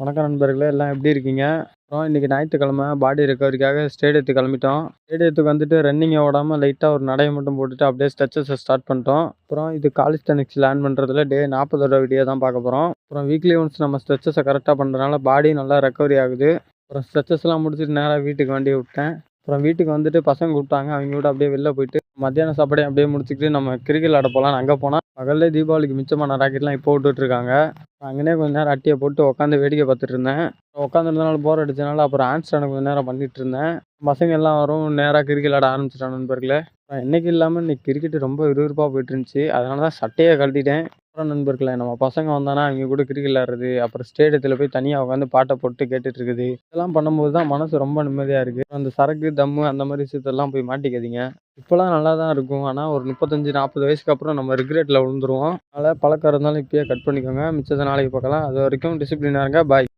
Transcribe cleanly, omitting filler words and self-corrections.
வணக்கம் நண்பர்களே, எல்லாம் எப்படி இருக்கீங்க? அப்புறம் இன்னைக்கு ஞாயித்துக்கிழமை பாடி ரெக்கவரிக்காக ஸ்டேடியத்துக்கு கிளம்பிட்டோம். ஸ்டேடியத்துக்கு வந்துட்டு ரன்னிங் ஓடாம லைட்டா ஒரு நடைய மட்டும் போட்டுட்டு அப்படியே ஸ்ட்ரெச்சஸை ஸ்டார்ட் பண்ணிட்டோம். அப்புறம் இது காலிஸ்தெனிக்ஸ் லேர்ன் பண்றதுல டே 40ஓட வீடியோ தான் பார்க்க போறோம். அப்புறம் வீக்லி ஒன்ஸ் நம்ம ஸ்ட்ரெச்சஸை கரெக்டாக பண்றதுனால பாடி நல்லா ரெக்கவரி ஆகுது. அப்புறம் ஸ்ட்ரெச்சஸ்லாம் முடிச்சுட்டு நேராக வீட்டுக்கு வண்டி விட்டேன். அப்புறம் வீட்டுக்கு வந்துட்டு பசங்க கூப்பிட்டாங்க. அவங்க கூட அப்படியே வெளில போயிட்டு மத்தியான சாப்பாடையும் அப்படியே முடிச்சுக்கிட்டு நம்ம கிரிக்கெட் விளாட போகலான்னு அங்கே போனால் பகல்லே தீபாவளிக்கு மிச்சமான ராக்கெட்லாம் இப்போ விட்டுட்டு இருக்காங்க. அங்கனே கொஞ்ச நேரம் அட்டியை போட்டு உட்காந்து வேடிக்கை பார்த்துட்டு இருந்தேன். உட்காந்துருந்தனால போர் அடிச்சனால அப்புறம் ஹேண்ட் ஸ்டாண்ட் கொஞ்ச நேரம் பண்ணிட்டு இருந்தேன். பசங்க எல்லாம் வரும் நேராக கிரிக்கெட் விளாட ஆரம்பிச்சிட்டான் நண்பர்களே. என்னைக்கு இல்லாமல் இன்னைக்கு கிரிக்கெட் ரொம்ப விறுவிறுப்பாக போயிட்டு இருந்துச்சு. அதனால தான் சட்டையை கழட்டிட்டேன். அப்புறம் நண்பர்களே, நம்ம பசங்க வந்தானா அவங்க கூட கிரிக்கெட் விளாட்றது, அப்புறம் ஸ்டேடியத்தில் போய் தனியாக உட்காந்து பாட்டை போட்டு கேட்டுட்டு இருக்குது. இதெல்லாம் பண்ணும்போது தான் மனசு ரொம்ப நிம்மதியாக இருக்குது. அந்த சரக்கு தம்மு அந்த மாதிரி விஷயத்தெல்லாம் போய் மாட்டிக்காதீங்க. இப்போலாம் நல்லா தான் இருக்கும். ஆனால் ஒரு 35-40 வயசுக்கு அப்புறம் நம்ம ரிக்ரெட்டில் விழுந்துருவோம். அதனால் பழக்கம் இருந்தாலும் இப்பயே கட் பண்ணிக்கோங்க. மிச்சத்தை நாளைக்கு பார்க்கலாம். அது வரைக்கும் டிசிப்ளினாக இருங்க. பாய்.